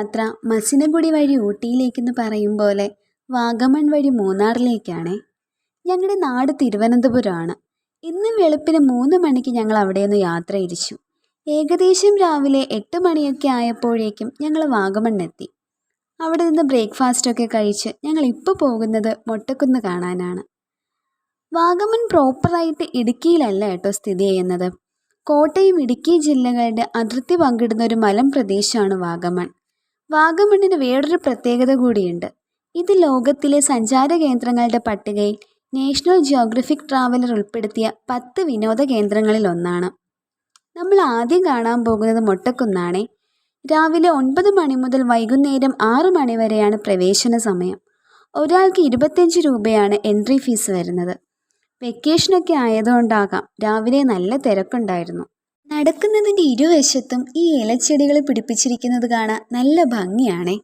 യാത്ര മസിനഗുഡി വഴി ഊട്ടിയിലേക്കെന്ന് പറയും പോലെ വാഗമൺ വഴി മൂന്നാറിലേക്കാണേ. ഞങ്ങളുടെ നാട് തിരുവനന്തപുരമാണ്. ഇന്ന് വെളുപ്പിന് 3 മണിക്ക് ഞങ്ങൾ അവിടെ നിന്ന് യാത്ര തിരിച്ചു. ഏകദേശം രാവിലെ 8 മണിയൊക്കെ ആയപ്പോഴേക്കും ഞങ്ങൾ വാഗമണ്ണെത്തി. അവിടെ നിന്ന് ബ്രേക്ക്ഫാസ്റ്റൊക്കെ കഴിച്ച് ഞങ്ങൾ ഇപ്പോൾ പോകുന്നത് മൊട്ടക്കുന്ന് കാണാനാണ്. വാഗമൺ പ്രോപ്പറായിട്ട് ഇടുക്കിയിലല്ല കേട്ടോ സ്ഥിതി ചെയ്യുന്നത്. കോട്ടയം ഇടുക്കി ജില്ലകളുടെ അതിർത്തി പങ്കിടുന്ന ഒരു മലമ്പ്രദേശമാണ് വാഗമൺ. വാഗമണ്ണിന് വേറൊരു പ്രത്യേകത കൂടിയുണ്ട്. ഇത് ലോകത്തിലെ സഞ്ചാര കേന്ദ്രങ്ങളുടെ പട്ടികയിൽ നാഷണൽ ജിയോഗ്രഫിക് ട്രാവലർ ഉൾപ്പെടുത്തിയ 10 വിനോദ കേന്ദ്രങ്ങളിൽ ഒന്നാണ്. നമ്മൾ ആദ്യം കാണാൻ പോകുന്നത് മൊട്ടക്കുന്നാണേ. രാവിലെ 9 മണി മുതൽ വൈകുന്നേരം 6 മണി വരെയാണ് പ്രവേശന സമയം. ഒരാൾക്ക് 25 രൂപയാണ് എൻട്രി ഫീസ് വരുന്നത്. വെക്കേഷനൊക്കെ ആയതുകൊണ്ടാകാം രാവിലെ നല്ല തിരക്കുണ്ടായിരുന്നു. നടക്കുന്നതിൻ്റെ ഇരുവശത്തും ഈ ഇലച്ചെടികൾ പിടിപ്പിച്ചിരിക്കുന്നത് കാണാൻ നല്ല ഭംഗിയാണേ.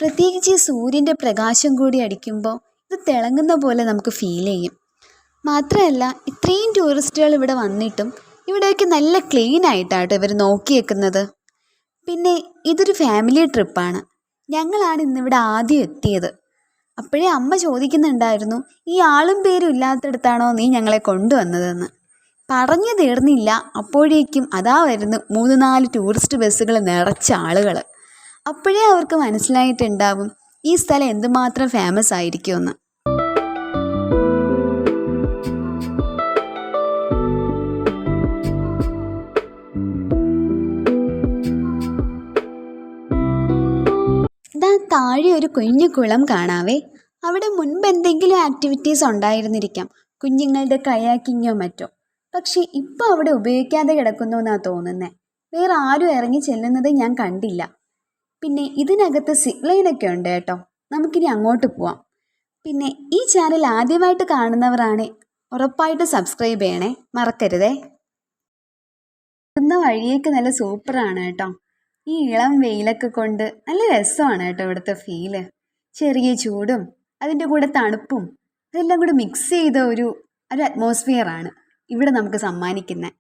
പ്രത്യേകിച്ച് ഈ സൂര്യൻ്റെ പ്രകാശം കൂടി അടിക്കുമ്പോൾ ഇത് തിളങ്ങുന്ന പോലെ നമുക്ക് ഫീൽ ചെയ്യും. മാത്രമല്ല ഇത്രയും ടൂറിസ്റ്റുകൾ ഇവിടെ വന്നിട്ടും ഇവിടെയൊക്കെ നല്ല ക്ലീൻ ആയിട്ടാട്ടോ ഇവർ നോക്കിയേക്കുന്നത്. പിന്നെ ഇതൊരു ഫാമിലി ട്രിപ്പാണ്. ഞങ്ങളാണ് ഇന്നിവിടെ ആദ്യം എത്തിയത്. അപ്പോഴേ അമ്മ ചോദിക്കുന്നുണ്ടായിരുന്നു, ഈ ആളും പേരും ഇല്ലാത്തടത്താണോ നീ ഞങ്ങളെ കൊണ്ടുവന്നതെന്ന്. പറഞ്ഞു തീർന്നില്ല, അപ്പോഴേക്കും അതാ വരുന്നു 3-4 ടൂറിസ്റ്റ് ബസ്സുകൾ നിറച്ച ആളുകൾ. അപ്പോഴേ അവർക്ക് മനസ്സിലായിട്ടുണ്ടാവും ഈ സ്ഥലം എന്തുമാത്രം ഫേമസ് ആയിരിക്കുമെന്ന്. ഇതാ താഴെ ഒരു കുഞ്ഞു കുളം കാണാവേ. അവിടെ മുൻപ് എന്തെങ്കിലും ആക്ടിവിറ്റീസ് ഉണ്ടായിരുന്നിരിക്കാം, കുഞ്ഞുങ്ങളുടെ കയാക്കിങ്ങോ മറ്റോ. പക്ഷേ ഇപ്പോൾ അവിടെ ഉപയോഗിക്കാതെ കിടക്കുന്നു എന്നാണ് തോന്നുന്നത്. വേറെ ആരും ഇറങ്ങി ചെല്ലുന്നത് ഞാൻ കണ്ടില്ല. പിന്നെ ഇതിനകത്ത് സിപ്പ് ലൈനൊക്കെ ഉണ്ട് കേട്ടോ. നമുക്കിനി അങ്ങോട്ട് പോവാം. പിന്നെ ഈ ചാനൽ ആദ്യമായിട്ട് കാണുന്നവരാണ് ഉറപ്പായിട്ട് സബ്സ്ക്രൈബ് ചെയ്യണേ, മറക്കരുതേ. വഴിയൊക്കെ നല്ല സൂപ്പറാണ് കേട്ടോ. ഈ ഇളം വെയിലൊക്കെ കൊണ്ട് നല്ല രസമാണ് കേട്ടോ ഇവിടുത്തെ ഫീല്. ചെറിയ ചൂടും അതിൻ്റെ കൂടെ തണുപ്പും അതെല്ലാം കൂടി മിക്സ് ചെയ്ത ഒരു അറ്റ്മോസ്ഫിയറാണ് ഇവിടെ നമുക്ക് സമ്മാനിക്കുന്നത്.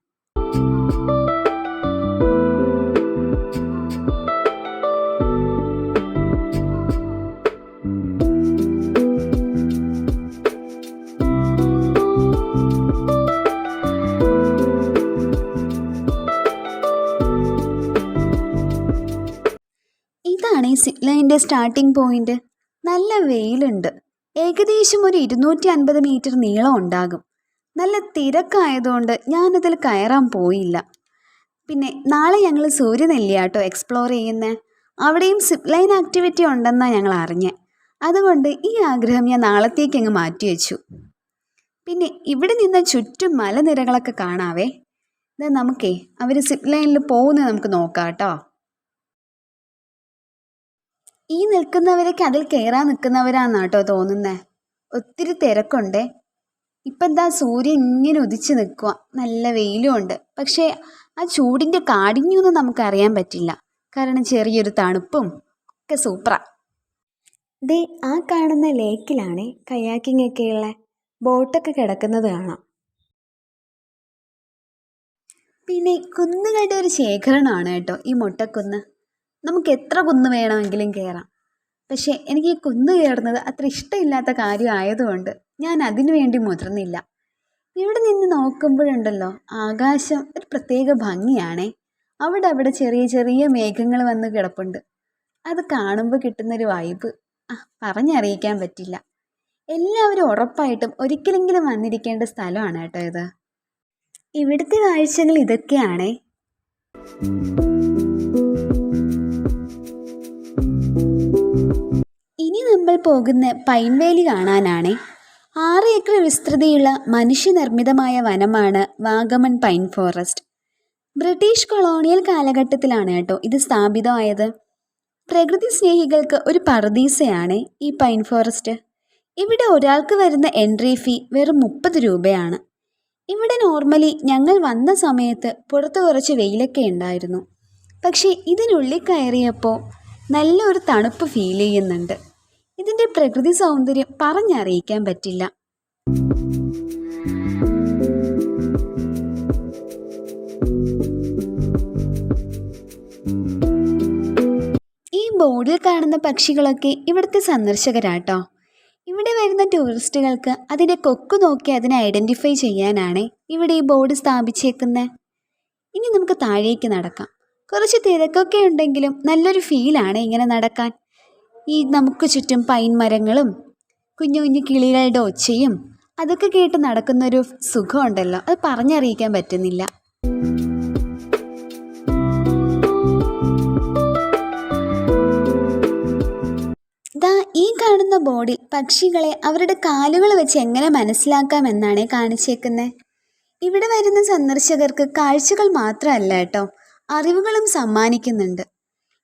ഇതാണ് ഈ സിപ്പ് ലൈനിൻ്റെ സ്റ്റാർട്ടിംഗ് പോയിന്റ്. നല്ല വെയിലുണ്ട്. ഏകദേശം ഒരു 250 മീറ്റർ നീളം ഉണ്ടാകും. നല്ല തിരക്കായതുകൊണ്ട് ഞാനതിൽ കയറാൻ പോയില്ല. പിന്നെ നാളെ ഞങ്ങൾ സൂര്യനെല്ലിയാട്ടോ എക്സ്പ്ലോർ ചെയ്യുന്നത്. അവിടെയും സിപ്പ് ലൈൻ ആക്ടിവിറ്റി ഉണ്ടെന്നാണ് ഞങ്ങൾ അറിഞ്ഞത്. അതുകൊണ്ട് ഈ ആഗ്രഹം ഞാൻ നാളത്തേക്ക് അങ്ങ് മാറ്റിവെച്ചു. പിന്നെ ഇവിടെ നിന്ന് ചുറ്റും മലനിരകളൊക്കെ കാണാവേ. ഇത് നമുക്കേ അവർ സിപ്പ് ലൈനിൽ പോകുന്നത് നമുക്ക് നോക്കാം കേട്ടോ. ഈ നിൽക്കുന്നവരൊക്കെ അതിൽ കയറാൻ നിൽക്കുന്നവരാണെന്ന് കേട്ടോ തോന്നുന്നത്. ഒത്തിരി തിരക്കുണ്ടേ. ഇപ്പം എന്താ സൂര്യൻ ഇങ്ങനെ ഉദിച്ച് നിൽക്കുക, നല്ല വെയിലും ഉണ്ട്. പക്ഷേ ആ ചൂടിൻ്റെ കാഠിന്യമൊന്നും നമുക്കറിയാൻ പറ്റില്ല, കാരണം ചെറിയൊരു തണുപ്പും ഒക്കെ സൂപ്പറാ. ദേ ആ കാണുന്ന ലേക്കിലാണ് കയാക്കിംഗ് ഒക്കെയുള്ള ബോട്ടൊക്കെ കിടക്കുന്നത് കാണാം. പിന്നെ കുന്നുകളുടെ ഒരു ശേഖരണമാണ് കേട്ടോ ഈ മൊട്ടക്കുന്ന്. നമുക്ക് എത്ര കുന്ന് വേണമെങ്കിലും കയറാം. പക്ഷേ എനിക്ക് ഈ കുന്ന് കയറുന്നത് അത്ര ഇഷ്ടമില്ലാത്ത കാര്യമായതുകൊണ്ട് ഞാൻ അതിനു വേണ്ടി മുതിർന്നില്ല. ഇവിടെ നിന്ന് നോക്കുമ്പോഴുണ്ടല്ലോ ആകാശം ഒരു പ്രത്യേക ഭംഗിയാണേ. അവിടെ ചെറിയ ചെറിയ മേഘങ്ങൾ വന്ന് കിടപ്പുണ്ട്. അത് കാണുമ്പോൾ കിട്ടുന്നൊരു വൈബ് പറഞ്ഞറിയിക്കാൻ പറ്റില്ല. എല്ലാവരും ഉറപ്പായിട്ടും ഒരിക്കലെങ്കിലും വന്നിരിക്കേണ്ട സ്ഥലമാണ് കേട്ടോ ഇത്. ഇവിടുത്തെ കാഴ്ചകൾ ഇതൊക്കെയാണേ. ഇനി നമ്മൾ പോകുന്ന പൈൻ വേലി കാണാനാണേ. 6 ഏക്കർ വിസ്തൃതിയുള്ള മനുഷ്യനിർമ്മിതമായ വനമാണ് Vagamon pine forest. British colonial കാലഘട്ടത്തിലാണ് കേട്ടോ ഇത് സ്ഥാപിതമായത്. പ്രകൃതി സ്നേഹികൾക്ക് ഒരു പറുദീസയാണ് ഈ പൈൻ ഫോറസ്റ്റ്. ഇവിടെ ഒരാൾക്ക് വരുന്ന എൻട്രി ഫീ വെറും 30 രൂപയാണ്. ഇവിടെ നോർമലി ഞങ്ങൾ വന്ന സമയത്ത് പുറത്ത് കുറച്ച് വെയിലൊക്കെ ഉണ്ടായിരുന്നു. പക്ഷേ ഇതിനുള്ളിൽ കയറിയപ്പോൾ നല്ലൊരു തണുപ്പ് ഫീൽ ചെയ്യുന്നുണ്ട്. ഇതിൻ്റെ പ്രകൃതി സൗന്ദര്യം പറഞ്ഞറിയിക്കാൻ പറ്റില്ല. ബോർഡിൽ കാണുന്ന പക്ഷികളൊക്കെ ഇവിടുത്തെ സന്ദർശകരാട്ടോ. ഇവിടെ വരുന്ന ടൂറിസ്റ്റുകൾക്ക് അതിൻ്റെ കൊക്ക് നോക്കി അതിനെ ഐഡൻറ്റിഫൈ ചെയ്യാനാണ് ഇവിടെ ഈ ബോർഡ് സ്ഥാപിച്ചേക്കുന്നത്. ഇനി നമുക്ക് താഴേക്ക് നടക്കാം. കുറച്ച് തിരക്കൊക്കെ ഉണ്ടെങ്കിലും നല്ലൊരു ഫീലാണ് ഇങ്ങനെ നടക്കാൻ. ഈ നമുക്ക് ചുറ്റും പൈൻ മരങ്ങളും കുഞ്ഞു കുഞ്ഞു കിളികളുടെ ഒച്ചയും അതൊക്കെ കേട്ട് നടക്കുന്നൊരു സുഖമുണ്ടല്ലോ, അത് പറഞ്ഞറിയിക്കാൻ പറ്റുന്നില്ല. ദാ ഈ കാണുന്ന ബോർഡിൽ പക്ഷികളെ അവരുടെ കാലുകൾ വെച്ച് എങ്ങനെ മനസ്സിലാക്കാമെന്നാണ് കാണിച്ചേക്കുന്നത്. ഇവിടെ വരുന്ന സന്ദർശകർക്ക് കാഴ്ചകൾ മാത്രമല്ല കേട്ടോ, അറിവുകളും സമ്മാനിക്കുന്നുണ്ട്.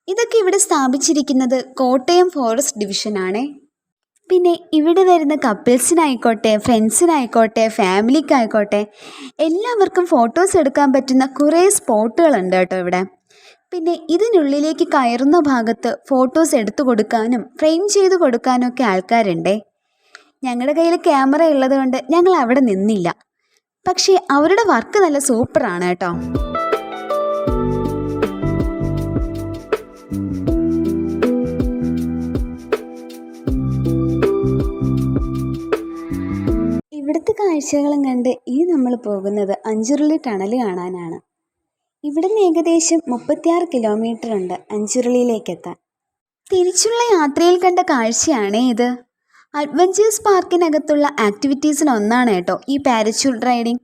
ഇതൊക്കെ ഇവിടെ സ്ഥാപിച്ചിരിക്കുന്നത് കോട്ടയം ഫോറസ്റ്റ് ഡിവിഷനാണ്. പിന്നെ ഇവിടെ വരുന്ന കപ്പിൾസിനായിക്കോട്ടെ, ഫ്രണ്ട്സിനായിക്കോട്ടെ, ഫാമിലിക്കായിക്കോട്ടെ എല്ലാവർക്കും ഫോട്ടോസ് എടുക്കാൻ പറ്റുന്ന കുറേ സ്പോട്ടുകളുണ്ട് കേട്ടോ ഇവിടെ. പിന്നെ ഇതിനുള്ളിലേക്ക് കയറുന്ന ഭാഗത്ത് ഫോട്ടോസ് എടുത്തു കൊടുക്കാനും ഫ്രെയിം ചെയ്ത് കൊടുക്കാനും ഒക്കെ ആൾക്കാരുണ്ടേ. ഞങ്ങളുടെ കയ്യിൽ ക്യാമറ ഉള്ളത് കൊണ്ട് ഞങ്ങൾ അവിടെ നിന്നില്ല. പക്ഷേ അവരുടെ വർക്ക് നല്ല സൂപ്പറാണ് കേട്ടോ. ഇവിടുത്തെ കാഴ്ചകളും കണ്ട് ഇനി നമ്മൾ പോകുന്നത് അഞ്ചുരുളി ടണൽ കാണാനാണ്. ഇവിടുന്ന് ഏകദേശം 36 കിലോമീറ്റർ ഉണ്ട് അഞ്ചുരുളിയിലേക്ക് എത്താൻ. തിരിച്ചുള്ള യാത്രയിൽ കണ്ട കാഴ്ചയാണ് ഇത്. അഡ്വഞ്ചേഴ്സ് പാർക്കിനകത്തുള്ള ആക്ടിവിറ്റീസിലൊന്നാണ് കേട്ടോ ഈ പാരച്യൂട്ട് റൈഡിങ്.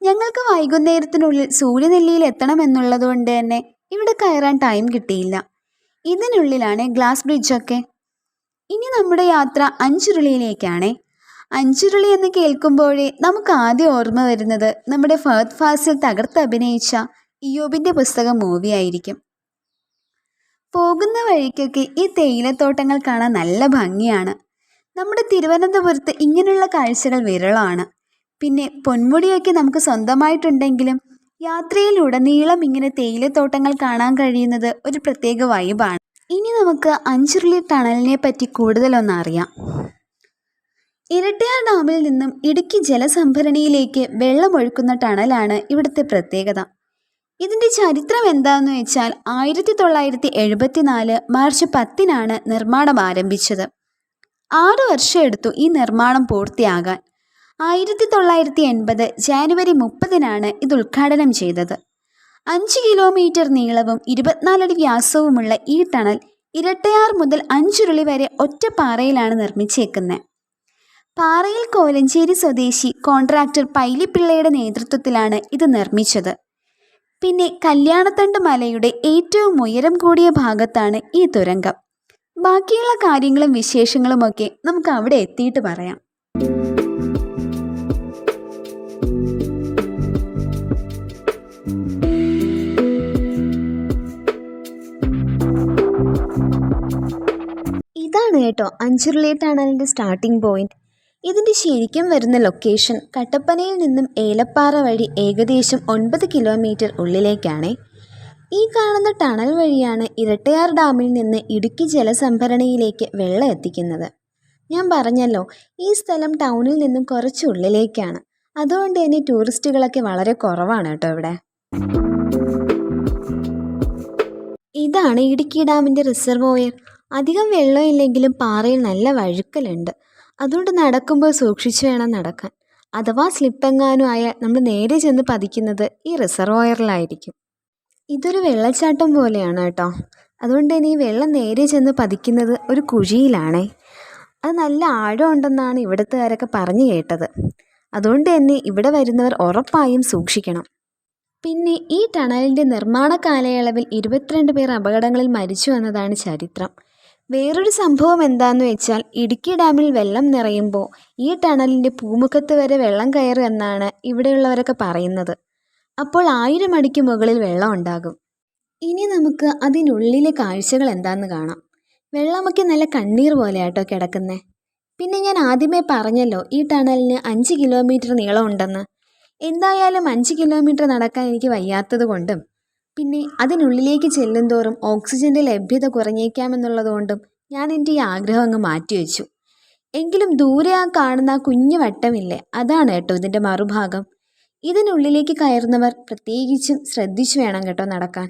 ഞങ്ങൾക്ക് വൈകുന്നേരത്തിനുള്ളിൽ സൂര്യനെല്ലിയിൽ എത്തണമെന്നുള്ളത് കൊണ്ട് തന്നെ ഇവിടെ കയറാൻ ടൈം കിട്ടിയില്ല. ഇതിനുള്ളിലാണ് ഗ്ലാസ് ബ്രിഡ്ജൊക്കെ. ഇനി നമ്മുടെ യാത്ര അഞ്ചുരുളിയിലേക്കാണ്. അഞ്ചുരുളി എന്ന് കേൾക്കുമ്പോഴേ നമുക്ക് ആദ്യം ഓർമ്മ വരുന്നത് നമ്മുടെ ഫഹദ് ഫാസിൽ തകർത്ത് അഭിനയിച്ച ഇയ്യോബിൻ്റെ പുസ്തകം മൂവിയായിരിക്കും. പോകുന്ന വഴിക്കൊക്കെ ഈ തേയിലത്തോട്ടങ്ങൾ കാണാൻ നല്ല ഭംഗിയാണ്. നമ്മുടെ തിരുവനന്തപുരത്ത് ഇങ്ങനെയുള്ള കാഴ്ചകൾ വിരളമാണ്. പിന്നെ പൊന്മുടിയൊക്കെ നമുക്ക് സ്വന്തമായിട്ടുണ്ടെങ്കിലും യാത്രയിലുടനീളം ഇങ്ങനെ തേയിലത്തോട്ടങ്ങൾ കാണാൻ കഴിയുന്നത് ഒരു പ്രത്യേക വൈബാണ്. ഇനി നമുക്ക് അഞ്ചുരുളി ടണലിനെ പറ്റി കൂടുതലൊന്നറിയാം. ഇരട്ടയാർ ഡാമിൽ നിന്നും ഇടുക്കി ജലസംഭരണിയിലേക്ക് വെള്ളമൊഴുക്കുന്ന ടണലാണ് ഇവിടുത്തെ പ്രത്യേകത. ഇതിൻ്റെ ചരിത്രം എന്താണെന്ന് വെച്ചാൽ 1974 മാർച്ച് 10 നിർമ്മാണം ആരംഭിച്ചത്. 6 വർഷം എടുത്തു ഈ നിർമ്മാണം പൂർത്തിയാകാൻ. 1980 ജാനുവരി 30 ഇത് ഉദ്ഘാടനം ചെയ്തത്. 5 കിലോമീറ്റർ നീളവും 24 അടി വ്യാസവുമുള്ള ഈ ടണൽ ഇരട്ടയാർ മുതൽ അഞ്ചുരുളി വരെ ഒറ്റ പാറയിലാണ് നിർമ്മിച്ചേക്കുന്നത്. പാറയിൽ കോലഞ്ചേരി സ്വദേശി കോൺട്രാക്ടർ പൈലിപ്പിള്ളയുടെ നേതൃത്വത്തിലാണ് ഇത് നിർമ്മിച്ചത്. പിന്നെ കല്യാണത്തണ്ട് മലയുടെ ഏറ്റവും ഉയരം കൂടിയ ഭാഗത്താണ് ഈ തുരങ്കം. ബാക്കിയുള്ള കാര്യങ്ങളും വിശേഷങ്ങളുമൊക്കെ നമുക്ക് അവിടെ എത്തിയിട്ട് പറയാം. ഇതാണ് കേട്ടോ അഞ്ചുരുളി ടണലിൻ്റെ സ്റ്റാർട്ടിംഗ് പോയിന്റ്. ഇതിൻ്റെ ശരിക്കും വരുന്ന ലൊക്കേഷൻ കട്ടപ്പനയിൽ നിന്നും ഏലപ്പാറ വഴി ഏകദേശം 9 കിലോമീറ്റർ ഉള്ളിലേക്കാണ്. ഈ കാണുന്ന ടണൽ വഴിയാണ് ഇരട്ടയാർ ഡാമിൽ നിന്ന് ഇടുക്കി ജലസംഭരണിയിലേക്ക് വെള്ളം എത്തിക്കുന്നത്. ഞാൻ പറഞ്ഞല്ലോ ഈ സ്ഥലം ടൗണിൽ നിന്നും കുറച്ച് ഉള്ളിലേക്കാണ്. അതുകൊണ്ട് തന്നെ ടൂറിസ്റ്റുകളൊക്കെ വളരെ കുറവാണ് കേട്ടോ ഇവിടെ. ഇതാണ് ഇടുക്കി ഡാമിൻ്റെ റിസർവോയർ. അധികം വെള്ളമില്ലെങ്കിലും പാറയിൽ നല്ല വഴുക്കലുണ്ട്. അതുകൊണ്ട് നടക്കുമ്പോൾ സൂക്ഷിച്ചു വേണം നടക്കാൻ. അഥവാ സ്ലിപ്പെങ്ങാനും ആയാൽ നമ്മൾ നേരെ ചെന്ന് പതിക്കുന്നത് ഈ റിസർവോയറിലായിരിക്കും. ഇതൊരു വെള്ളച്ചാട്ടം പോലെയാണ് കേട്ടോ. അതുകൊണ്ട് തന്നെ ഈ വെള്ളം നേരെ ചെന്ന് പതിക്കുന്നത് ഒരു കുഴിയിലാണേ. അത് നല്ല ആഴമുണ്ടെന്നാണ് ഇവിടുത്തുകാരൊക്കെ പറഞ്ഞു കേട്ടത്. അതുകൊണ്ട് തന്നെ ഇവിടെ വരുന്നവർ ഉറപ്പായും സൂക്ഷിക്കണം. പിന്നെ ഈ ടണലിൻ്റെ നിർമ്മാണ കാലയളവിൽ 22 പേർ അപകടങ്ങളിൽ മരിച്ചു എന്നതാണ് ചരിത്രം. വേറൊരു സംഭവം എന്താണെന്ന് വെച്ചാൽ ഇടുക്കി ഡാമിൽ വെള്ളം നിറയുമ്പോൾ ഈ ടണലിൻ്റെ പൂമുഖത്ത് വരെ വെള്ളം കയറും എന്നാണ് ഇവിടെയുള്ളവരൊക്കെ പറയുന്നത്. അപ്പോൾ 1000 അടിക്ക് മുകളിൽ വെള്ളം ഉണ്ടാകും. ഇനി നമുക്ക് അതിനുള്ളിലെ കാഴ്ചകൾ എന്താണെന്ന് കാണാം. വെള്ളമൊക്കെ നല്ല കണ്ണീർ പോലെയാട്ടോ കിടക്കുന്നത്. പിന്നെ ഞാൻ ആദ്യമേ പറഞ്ഞല്ലോ ഈ ടണലിന് 5 കിലോമീറ്റർ നീളമുണ്ടെന്ന്. എന്തായാലും 5 കിലോമീറ്റർ നടക്കാൻ എനിക്ക് വയ്യാത്തത് കൊണ്ടും പിന്നെ അതിനുള്ളിലേക്ക് ചെല്ലുന്തോറും ഓക്സിജൻ്റെ ലഭ്യത കുറഞ്ഞേക്കാമെന്നുള്ളതുകൊണ്ടും ഞാൻ എൻ്റെ ഈ ആഗ്രഹം അങ്ങ് മാറ്റിവെച്ചു. എങ്കിലും ദൂരെ ആ കാണുന്ന ആ കുഞ്ഞു വട്ടമില്ലേ, അതാണ് കേട്ടോ ഇതിൻ്റെ മറുഭാഗം. ഇതിനുള്ളിലേക്ക് കയറുന്നവർ പ്രത്യേകിച്ചും ശ്രദ്ധിച്ചു വേണം കേട്ടോ നടക്കാൻ.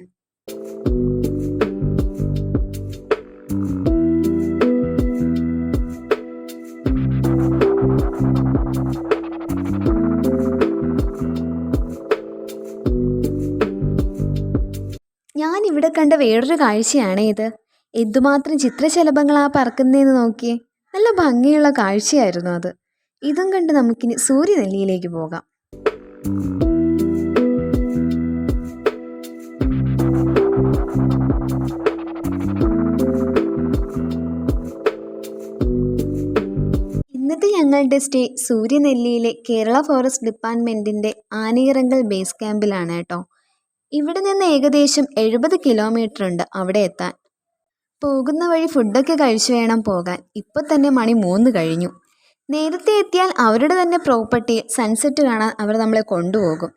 ഇവിടെ കണ്ട വേറൊരു കാഴ്ചയാണേ ഇത്. എന്തുമാത്രം ചിത്രശലഭങ്ങളാ പറക്കുന്നതെന്ന് നോക്കിയേ. നല്ല ഭംഗിയുള്ള കാഴ്ചയായിരുന്നു അത്. ഇതും കണ്ട് നമുക്കിനി സൂര്യനെല്ലിയിലേക്ക് പോകാം. ഇന്നത്തെ ഞങ്ങളുടെ stay സൂര്യനെല്ലിയിലെ Kerala forest ഡിപ്പാർട്ട്മെൻറ്റിൻ്റെ Anayirangal base ക്യാമ്പിലാണ് കേട്ടോ. ഇവിടെ നിന്ന് ഏകദേശം 70 കിലോമീറ്റർ ഉണ്ട് അവിടെ എത്താൻ. പോകുന്ന വഴി ഫുഡൊക്കെ കഴിച്ചു വേണം പോകാൻ. ഇപ്പോൾ തന്നെ മണി 3 കഴിഞ്ഞു. നേരത്തെ എത്തിയാൽ അവരുടെ തന്നെ പ്രോപ്പർട്ടിയിൽ സൺസെറ്റ് കാണാൻ അവർ നമ്മളെ കൊണ്ടുപോകും.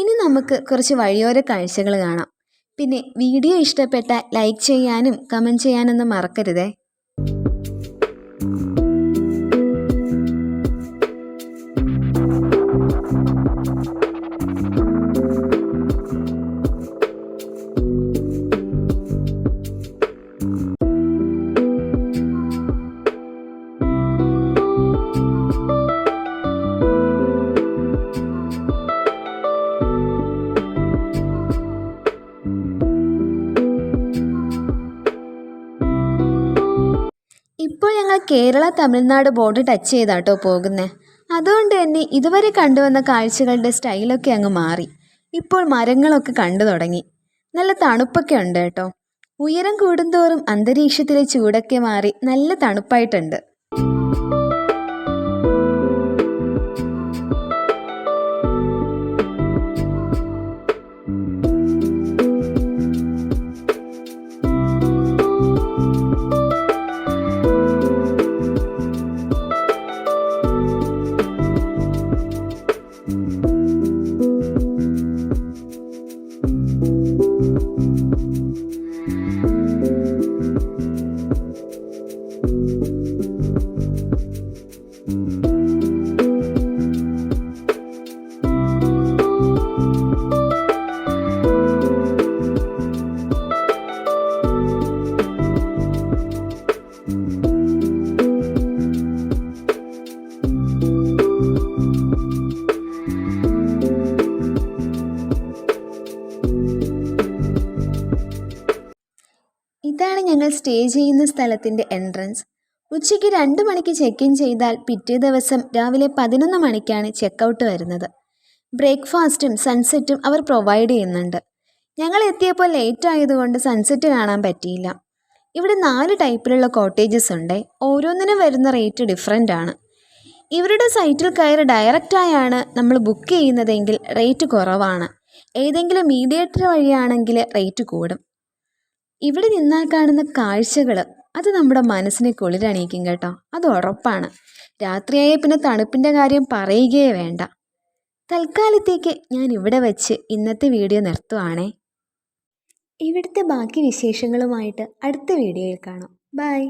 ഇനി നമുക്ക് കുറച്ച് വഴിയോര കാഴ്ചകൾ കാണാം. പിന്നെ വീഡിയോ ഇഷ്ടപ്പെട്ടാൽ ലൈക്ക് ചെയ്യാനും കമൻറ്റ് ചെയ്യാനൊന്നും മറക്കരുതേ. ഇപ്പോൾ ഞങ്ങൾ കേരള തമിഴ്നാട് ബോർഡർ ടച്ച് ചെയ്താട്ടോ പോകുന്നത്. അതുകൊണ്ട് തന്നെ ഇതുവരെ കണ്ടുവന്ന കാഴ്ചകളുടെ സ്റ്റൈലൊക്കെ അങ്ങ് മാറി. ഇപ്പോൾ മരങ്ങളൊക്കെ കണ്ടു തുടങ്ങി. നല്ല തണുപ്പൊക്കെ ഉണ്ട് കേട്ടോ. ഉയരം കൂടുന്തോറും അന്തരീക്ഷത്തിലെ ചൂടൊക്കെ മാറി നല്ല തണുപ്പായിട്ടുണ്ട്. ഇതാണ് ഞങ്ങൾ സ്റ്റേ ചെയ്യുന്ന സ്ഥലത്തിൻ്റെ എൻട്രൻസ്. ഉച്ചയ്ക്ക് 2 മണിക്ക് ചെക്ക് ഇൻ ചെയ്താൽ പിറ്റേ ദിവസം രാവിലെ 11 മണിക്കാണ് ചെക്കൗട്ട് വരുന്നത്. ബ്രേക്ക്ഫാസ്റ്റും സൺസെറ്റും അവർ പ്രൊവൈഡ് ചെയ്യുന്നുണ്ട്. ഞങ്ങൾ എത്തിയപ്പോൾ ലേറ്റ് ആയതുകൊണ്ട് സൺസെറ്റ് കാണാൻ പറ്റിയില്ല. ഇവിടെ 4 ടൈപ്പിലുള്ള കോട്ടേജസ് ഉണ്ട്. ഓരോന്നിനും വരുന്ന റേറ്റ് ഡിഫറെൻ്റ് ആണ്. ഇവരുടെ സൈറ്റിൽ കയറി ഡയറക്റ്റായാണ് നമ്മൾ ബുക്ക് ചെയ്യുന്നതെങ്കിൽ റേറ്റ് കുറവാണ്. ഏതെങ്കിലും മീഡിയേറ്റർ വഴിയാണെങ്കിൽ റേറ്റ് കൂടും. ഇവിടെ നിന്നാൽ കാണുന്ന കാഴ്ചകൾ അത് നമ്മുടെ മനസ്സിനെ കുളിരണിയിക്കും കേട്ടോ. അത് ഉറപ്പാണ്. രാത്രിയായ പിന്നെ തണുപ്പിൻ്റെ കാര്യം പറയുകയേ വേണ്ട. തൽക്കാലത്തേക്ക് ഞാൻ ഇവിടെ വെച്ച് ഇന്നത്തെ വീഡിയോ നിർത്തുവാണേ. ഇവിടുത്തെ ബാക്കി വിശേഷങ്ങളുമായിട്ട് അടുത്ത വീഡിയോയിൽ കാണാം. ബൈ.